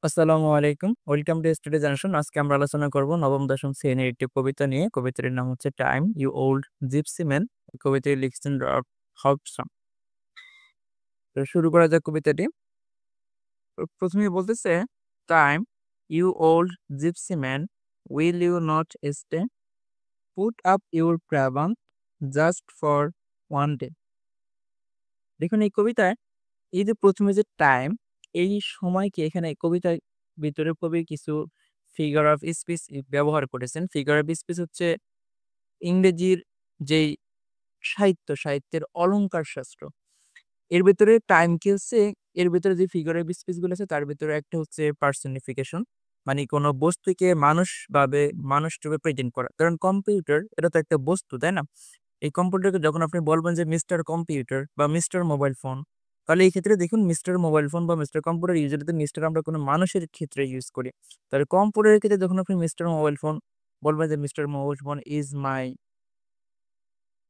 আসসালামু আলাইকুম। Welcome to study junction. আজকে আমরা আলোচনা করব নবম দশম শ্রেণীর একটি কবিতা নিয়ে। কবিতাটির নাম হচ্ছে time you old gypsy man. কবিতাটি লিখছেন রব হবসন। তো শুরু করা যাক কবিতাটি। প্রথমেই বলতেছে, time you old gypsy man, will you not stay, put up your caravan just for one day. দেখুন এই কবিতায় এই যে প্রথমে যে টাইম, এই সময়কে এখানে কবিতার ভিতরে কবি কিছু ফিগার অফ স্পিচ ব্যবহার করেছেন। ফিগার অফ স্পিচ হচ্ছে ইংরেজির যেই সাহিত্যের অলংকার শাস্ত্র। এর ভেতরে টাইম কি হচ্ছে, এর ভেতরে যে ফিগার অফ স্পিচ গুলো আছে তার ভেতরে একটা হচ্ছে পার্সনিফিকেশন, মানে কোনো বস্তুকে মানুষ রূপে প্রেজেন্ট করা। ধরেন কম্পিউটার, এটা তো একটা বস্তু, তাই না? এই কম্পিউটারকে যখন আপনি বলবেন যে মিস্টার কম্পিউটার বা মিস্টার মোবাইল ফোন, তাহলে এই ক্ষেত্রে দেখুন মিস্টার মোবাইল ফোন বা মিস্টার কম্পিউটার ইউজুয়ালি মিস্টার আমরা কোনো মানুষের ক্ষেত্রে ইউজ করি। তাহলে কম্পিউটারের ক্ষেত্রে যখন আপনি মিস্টার মোবাইল ফোন বলবেন যে mister mobile phone is my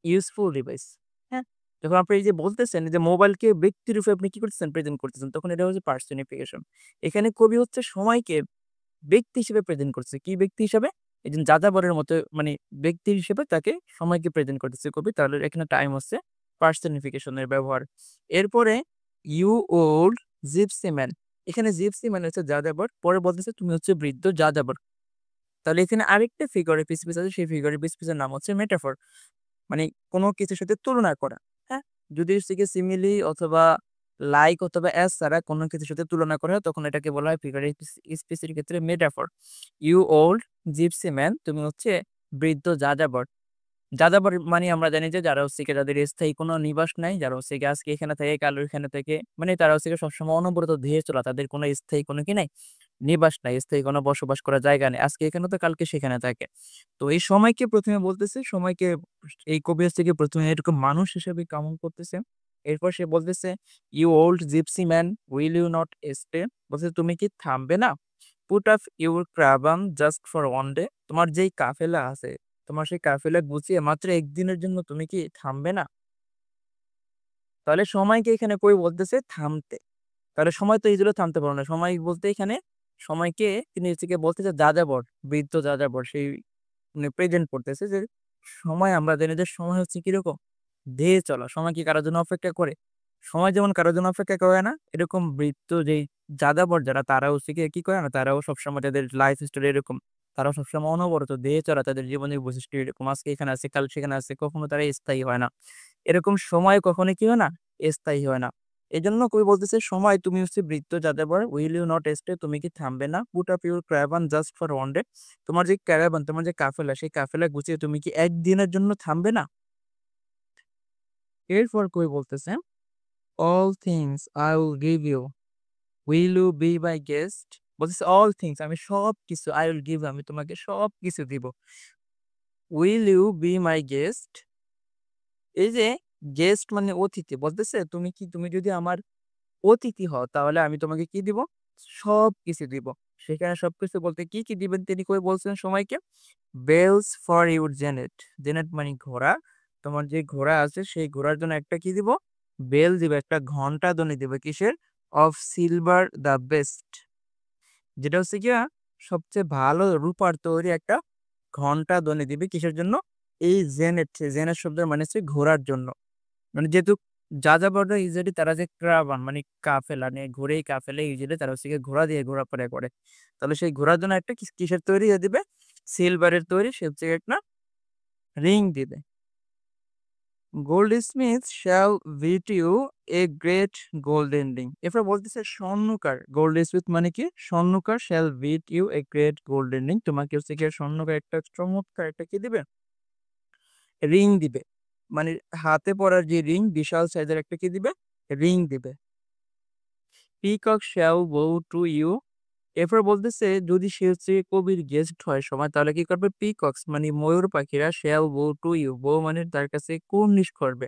useful device. হ্যাঁ? যখন আপনি এই যে বলতেছেন যে মোবাইলকে ব্যক্তিরূপে আপনি কি করতেছেন? প্রেজেন্ট করতেছেন। তখন এটা হচ্ছে পার্সনিফিকেশন। এখানে কবি হচ্ছে সময়কে ব্যক্তি হিসেবে প্রেজেন্ট করছে। কি ব্যক্তি হিসাবে? এই যে যাযাবরের মতো, মানে ব্যক্তি হিসেবে তাকে সময়কে প্রেজেন্ট করতেছে কবি। তাহলে এখানে টাইম হচ্ছে পার্সনিফিকেশন এর ব্যবহার। এরপরে ইউ ওল্ড জিপসি ম্যান। এখানে জিপসি মানে হচ্ছে যাযাবর। পরে বলতেছে তুমি হচ্ছে বৃদ্ধ যাযাবর। তাহলে এখানে আরেকটা ফিগার অফ স্পিচ আছে। সেই ফিগার অফ স্পিচ এর নাম হচ্ছে মেটাফর। মানে কোনো কিছুর সাথে তুলনা করা। হ্যাঁ? যদি হচ্ছে গিয়ে সিমিলি অথবা লাইক অথবা অ্যাজ ছাড়া কোনো কিছুর সাথে তুলনা করা হয় তখন এটাকে বলা হয় ফিগার স্পিচ এর ক্ষেত্রে metaphor. You old gypsy man, তুমি হচ্ছে বৃদ্ধ যাযাবর। যাযাবর মানে আমরা জানি যে যারা হচ্ছে গিয়ে যাদের স্থায়ী কোনো নিবাস নাই, যারা হচ্ছে গিয়ে আজকে এখানে থাকে কাল ওইখানে থেকে, মানে তারা হচ্ছে গিয়ে সবসময় অনবরত ধেয়ে চলা। তাদের কোনো স্থায়ী কোনো কি নাই? নিবাস নাই, স্থায়ী কোনো বসবাস করার জায়গা নেই। আজকে এখানে তো কালকে সেখানে থাকে। তো এই সময়কে ১ম এ বলতেছে, সময়কে এই কবি হচ্ছে গিয়ে ১ম এ এরকম মানুষ হিসেবে কামন করতেছে। এরপর সে বলতেছে, "you old gypsy man, will you not stay?" বলতেছে, "তুমি কি থামবে না? Put off your caravan just for one day." তোমার যেই কাফেলা আছে, তোমার সেই কাফেলা গুছিয়ে মাত্র একদিনের জন্য তুমি কি থামবে না? তাহলে সময়কে এখানে কবি বলতেছে থামতে। তাহলে সময় তো ইজিলি থামতে পারবে না। সময় বলতে এখানে সময়কে তিনি হচ্ছে গিয়ে বলতেছে যাযাবর, বৃদ্ধ যাযাবর সেই মানে প্রেজেন্ট করতেছে যে সময় আমরা জানি যে সময় হচ্ছে কিরকম? ধেয়ে চলা। সময় কি কারো জন্য অপেক্ষা করে? সময় যেমন কারো জন্য অপেক্ষা করে না, এরকম বৃত্ত যেই যাযাবর যারা তারা হচ্ছে গিয়ে কি করে না? তারাও সবসময় তাদের লাইফ স্টাইল এরকম। তারাও সবসময় অনবরত ধেয়ে চলা, তাদের জীবনের বৈশিষ্ট্য এরকম। আজকে এখানে আছে, কাল সেখানে আছে। কখনো তারা স্থায়ী হয় না। এরকম সময় কখনোই কি হয় না? স্থায়ী হয় না। এজন্য কবি বলতেছে, "সময় তুমি হচ্ছে বৃত্ত যাযাবর, উইল ইউ নট স্টে? তুমি কি থামবে না? Put up your caravan just for one day." তোমার যে ক্যারাভান, তোমার যে কাফেলা, সেই কাফেলা গুছিয়ে তুমি কি একদিনের জন্য থামবে না? এরপর কবি বলতেছে, "all things I will give you, will you be my guest?" বলতেছে অল থিংস, আমি সবকিছু, আই উইল গিভ, আমি তোমাকে সবকিছু দিব। Will you be my guest? এই যে গেস্ট মানে অতিথি। বলতেছে তুমি যদি আমার অতিথি হও তাহলে আমি তোমাকে কি দিব? সবকিছু দিব। সেখানে সবকিছু বলতে কি দিবেন তিনি কই বলছেন সময়কে? Bells for your জেনেট। জেনেট মানে ঘোড়া। তোমার যে ঘোড়া আছে সেই ঘোড়ার জন্য একটা কি দিব? বেল দিব, একটা ঘন্টা ধ্বনি দিবে। কিসের? Of silver the best. যেটা হচ্ছে গিয়া সবচেয়ে ভালো রূপার তৈরি একটা ঘন্টা ধ্বনি দিবে। কিসের জন্য? এই জেনেট, জেনেট শব্দের মানে হচ্ছে ঘোড়ার জন্য। মানে যেহেতু যাযাবররা ইউজুয়ালি তারা যে ক্রাভান মানে কাফেলা নিয়ে ঘুরে, এই কাফেলা ইউজুয়ালি তারা হচ্ছে গিয়ে ঘোড়া দিয়ে ঘোরাফেরা করে। তাহলে সেই ঘোড়ার জন্য একটা কিসের তৈরি দিবে? সিলভারের তৈরি সে হচ্ছে একটা রিং দিবে। Goldsmith shall beat you a great golden ring. এরপর বলতেছে স্বর্ণকার, গোল্ডস্মিথ মানে কি? স্বর্ণকার shall beat you a great golden ring. তোমাকে হচ্ছে গিয়ে স্বর্ণকার একটা চমৎকার একটা কি দিবে? রিং দিবে। মানে হাতে পরার যে রিং, বিশাল সাইজের একটা কি দিবে? রিং দিবে। পিকক শ্যাল বো টু ইউ। এরপর বলতেছে যদি সে হচ্ছে কবির গেস্ট হয় সময়, তাহলে কি করবে? পিকক্স মানে ময়ূর পাখিরা শ্যাল বো টু ইউ। বো মানে তার কাছে কুর্নিশ করবে।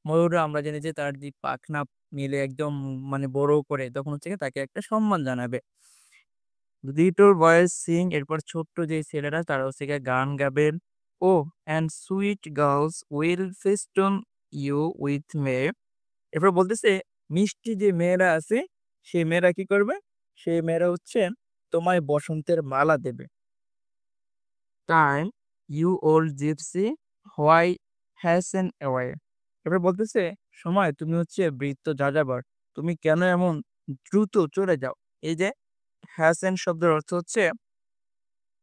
ময়ূররা আমরা জানি যে তার যে পাখনা মিলে একদম মানে বড় করে তখন হচ্ছে গিয়ে তাকে একটা সম্মান জানাবে। লিটল বয়েজ সিং, এরপর ছোট্ট যে ছেলেরা তারা হচ্ছে গিয়ে গান গাবেন। ও and sweet girls will festoon you with may. এরপর বলতেছে মিষ্টি যে মেয়েরা আছে সেই মেয়েরা কি করবে? সেই মেয়েরা হচ্ছে তোমায় বসন্তের মালা দেবে। Time you old gypsy why hasten away. এবার বলতেছে সময় তুমি হচ্ছে বৃত্ত যাযাবর, তুমি কেন এমন দ্রুত চলে যাও? এই যে হ্যাসেন শব্দের অর্থ হচ্ছে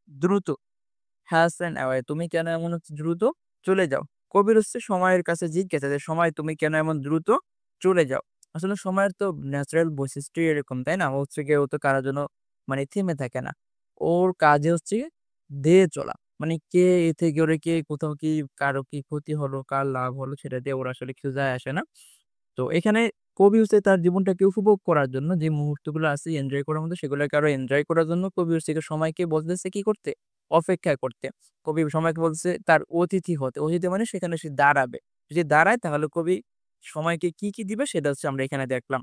দ্রুত। হ্যাসেন অ্যাওয়ে তুমি কেন এমন হচ্ছে দ্রুত চলে যাও? কবির হচ্ছে সময়ের কাছে জিজ্ঞাসা যে সময় তুমি কেন এমন দ্রুত চলে যাও? আসলে সময়ের তো ন্যাচারাল বৈশিষ্ট্যই এরকম, তাই না? ও হচ্ছে গিয়ে ও তো কারো জন্য মানে থেমে থাকে না। ওর কাজে হচ্ছে গিয়ে ধেয়ে চলা। মানে কে এ থেকে ওরে কে কোথাও কি কারো কি ক্ষতি হলো, কার লাভ হলো সেটা দিয়ে ওর আসলে কিছু যায় আসে না। তো এখানে কবি হচ্ছে তার জীবনটাকে উপভোগ করার জন্য যে মুহূর্তগুলো আছে এনজয় করার মতো সেগুলোকে আরো এনজয় করার জন্য কবি হচ্ছে গিয়ে সময়কে বলতেছে কি করতে? অপেক্ষা করতে। কবি সময়কে বলছে তার অতিথি হতে। অতিথি মানে সেখানে সে দাঁড়াবে। যদি দাঁড়ায় তাহলে কবি সময়কে কি দিবে সেটা হচ্ছে আমরা এখানে দেখলাম।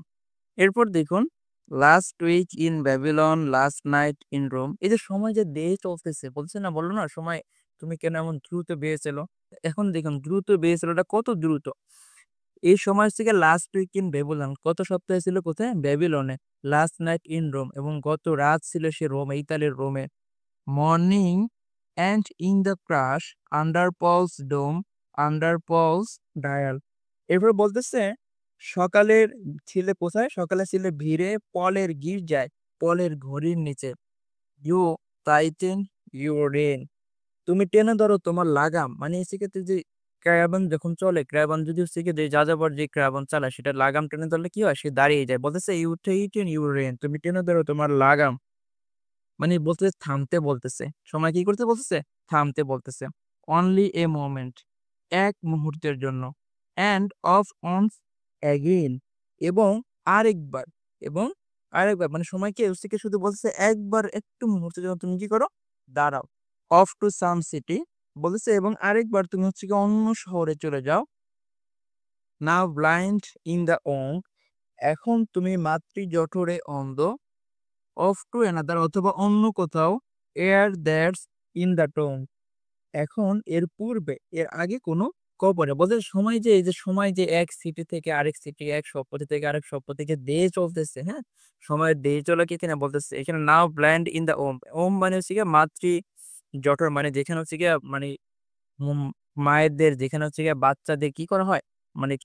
এরপর দেখুন last week in Babylon, last night in Rome. এই যে সময় যে বেয়ে চলতেছে বলছে না, বলল না সময় তুমি কেন এমন দ্রুত বেয়ে চলো? এখন দেখুন দ্রুত বেয়ে চলাটা কত দ্রুত। এই সময় থেকে লাস্ট উইক ইন ব্যাবিলন, গত সপ্তাহে ছিল কোথায়? ব্যাবিলনে। লাস্ট নাইট ইন রোম এবং গত রাত ছিল সে রোমে, ইতালির রোমে। Morning and in the crush under Paul's dome, under Paul's dial. এরপর বলতেছে সকালের ছিলে কোথায়? সকালে ছিলে ভিড়ে পলের গির্জায়, পলের ঘড়ির নিচে। ইউ টাইটেন ইউর রেইন, তুমি টেনে ধরো তোমার লাগাম। মানে সেক্ষেত্রে যে ক্রায়াবান যখন চলে, ক্রায়াবান যদি হচ্ছে গিয়ে যে যাযাবর যে ক্রায়াবান চালায় সেটা লাগাম টেনে ধরলে কি হয়? সে দাঁড়িয়ে যায়। বলতেছে ইউ টাইটেন ইউর রেইন, তুমি টেনে ধরো তোমার লাগাম। মানে বলতেছে থামতে বলতেছে। সময় কি করতে বলতেছে? থামতে বলতেছে। অনলি এ মোমেন্ট, এক মুহূর্তের জন্য। অ্যান্ড অফ অনস অ্যাগেইন, এবং আরেকবার, এবং আরেকবার মানে সময়কে হচ্ছে কি শুধু বলতেছে একবার একটু মুহূর্তের জন্য তুমি কি করো? দাঁড়াও। অফ টু সাম সিটি বলেছে এবং আরেকবার তুমি হচ্ছে কি অন্য শহরে চলে যাও। নাও ব্লাইন্ড ইন দ্য ওং, এখন তুমি মাতৃজঠরে অন্ধ। অফ টু অ্যানাদার অথবা অন্য কোথাও। Air that's in the Tonk, এখন এর পূর্বে এর আগে কোনো কবরে। বলতে সময় যে এই যে সময় যে এক সিটি থেকে আরেক সিটি, এক সপ্তাহ থেকে আরেক সপ্তাহ থেকে ডে চলতেছে, হ্যাঁ? সময়ের ডে চলা কি কিনা বলতেছে এখানে নাও ব্ল্যান্ড ইন দ্য ওম। ওম মানে হচ্ছে গিয়ে মাতৃ জঠর, মানে যেখানে হচ্ছে গিয়ে মানে উম মায়েদের যেখানে হচ্ছে গিয়ে বাচ্চাদের কি করা হয়? মানে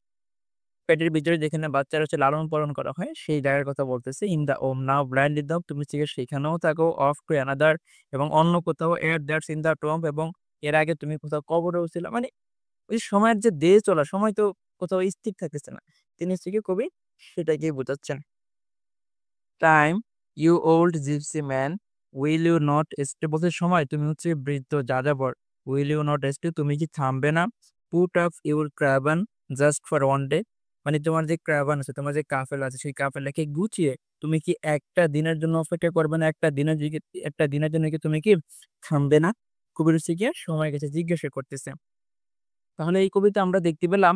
পেটের ভিতরে যেখানে বাচ্চারা হচ্ছে লালন পালন করা হয় সেই জায়গার কথা বলতেছে। In the womb, now blind in the, তুমি হচ্ছে গিয়ে সেখানেও থাকো। অফ টু অ্যানাদার, এবং অন্য কোথাও। এর দ্যাটস ইন দা টম্ব, এবং এর আগে তুমি কোথাও কবরেও ছিলা। মানে ওই সময়ের যে দেয়ে চলা, সময় তো কোথাও স্থির থাকতেছে না। তিনি হচ্ছে গিয়ে কবি সেটাকেই বোঝাচ্ছেন। Time you old gypsy man, will you not stay. বলতে সময় তুমি হচ্ছে বৃদ্ধ যাযাবর, উইল ইউ নট স্টে, তুমি কি থামবে না? Put up your caravan just for one day, মানে তোমার যে ক্রাভান আছে, তোমার যে কাফেলা আছে সেই কাফেলাকে গুছিয়ে তুমি কি একটা দিনের জন্য অপেক্ষা করবে না? একটা দিনের জন্য কি তুমি কি থামবে না? কবির হচ্ছে গিয়ে সময়ের কাছে জিজ্ঞাসা করতেছে। তাহলে এই কবিতা আমরা দেখতে পেলাম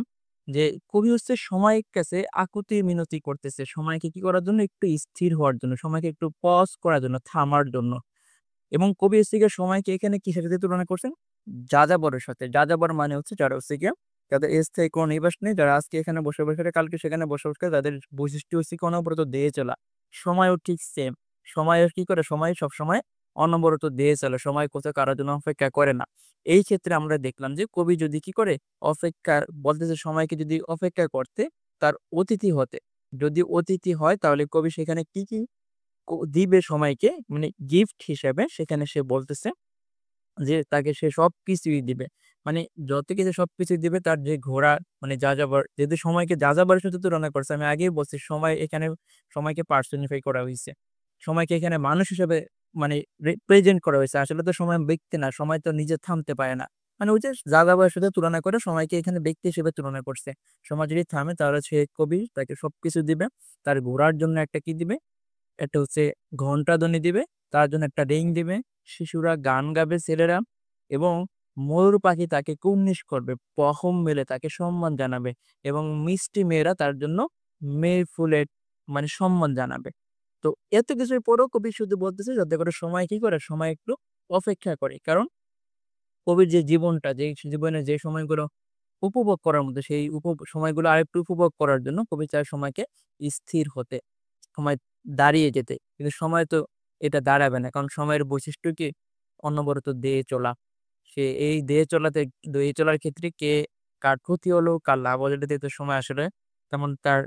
যে কবি হচ্ছে সময়ের কাছে আকুতি মিনতি করতেছে। সময়কে কি করার জন্য? একটু স্থির হওয়ার জন্য, সময়কে একটু পজ করার জন্য, থামার জন্য। এবং কবি হচ্ছে গিয়ে সময়কে এখানে কিসের সাথে তুলনা করছেন? যাযাবরের সাথে। যাযাবর মানে হচ্ছে যারা হচ্ছে গিয়ে যাদের স্থায়ী কোনো নিবাস নেই, যারা আজকে এখানে বসবাস করে কালকে সেখানে বসবাস করে, তাদের বৈশিষ্ট্য হচ্ছে কি অনবরত দেয়ে চলা। সময়ও ঠিক সেম। সময়ও কি করে? সময় সবসময় অনবরত দেয়ে চলে। সময় কোথাও কারোর জন্য অপেক্ষা করে না। এই ক্ষেত্রে আমরা দেখলাম যে কবি যদি কি করে? অপেক্ষা বলতেছে সময়কে যদি অপেক্ষা করতে, তার অতিথি হতে। যদি অতিথি হয় তাহলে কবি সেখানে কি দিবে সময়কে, মানে গিফট হিসেবে সেখানে সে বলতেছে যে তাকে সে সবকিছুই দিবে। মানে যত কিছু সবকিছুই দিবে, তার যে ঘোড়া মানে যাযাবর, যেহেতু সময়কে যাযাবরের সাথে তুলনা করছে, আমি আগেই বলছি সময় এখানে সময়কে পার্সনিফাই করা হইছে। সময়কে এখানে মানুষ হিসেবে মানে রিপ্রেজেন্ট করা হয়েছে। আসলে তো সময় ব্যক্তি না, সময় তো নিজে থামতে পারে না। মানে ওই যে যাযাবরের সাথে তুলনা করে সময়কে এখানে ব্যক্তি হিসেবে তুলনা করছে। সময় যদি থামে তাহলে সে কবি তাকে সবকিছু দিবে। তার ঘোড়ার জন্য একটা কি দিবে? একটা হচ্ছে ঘন্টাধ্বনি দিবে, তার জন্য একটা রিং দিবে, শিশুরা গান গাবে, ছেলেরা, এবং ময়ূর পাখি তাকে কুর্নিশ করবে, পহম মেলে তাকে সম্মান জানাবে, এবং মিষ্টি মেয়েরা তার জন্য মেয়ে ফুলের মানে সম্মান জানাবে। তো এত কিছুর পরেও কবি শুধু বলতেছে যাতে করে সময় কি করে? সময় একটু অপেক্ষা করে। কারণ কবির যে জীবনটা, যে জীবনে যে সময়গুলো উপভোগ করার মতো সেই সময়গুলো আরেকটু উপভোগ করার জন্য কবি চায় সময়কে স্থির হতে। সময় দাঁড়িয়ে যেতে। কিন্তু সময় তো এটা দাঁড়াবে না। কারণ সময়ের বৈশিষ্ট্য কি? অনবরত দেয়ে চলা। সে এই দেয়ে চলার ক্ষেত্রে কার ক্ষতি হলো, কার লাভ হলো এটাতে তো সময় আসলে তেমন তার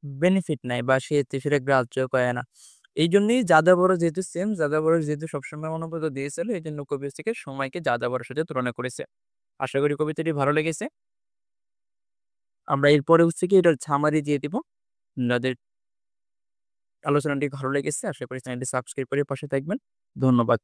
বেনিফিট নাই বা সেটা গ্রাহ্য করে না। এইজন্যই যাযাবরও যেহেতু যাযাবরের যেহেতু সবসময় অনবরত দিয়েছিল, এজন্য কবি হচ্ছে গিয়ে সময়কে যাযাবরের সাথে তুলনা করেছে। আশা করি কবিতাটি ভালো লেগেছে। আমরা এরপরে হচ্ছে গিয়ে এটার সামারি দিয়ে দিব। আপনাদের আলোচনাটি ভালো লেগেছে। আশা করি চ্যানেলটি সাবস্ক্রাইব করে পাশে থাকবেন। ধন্যবাদ।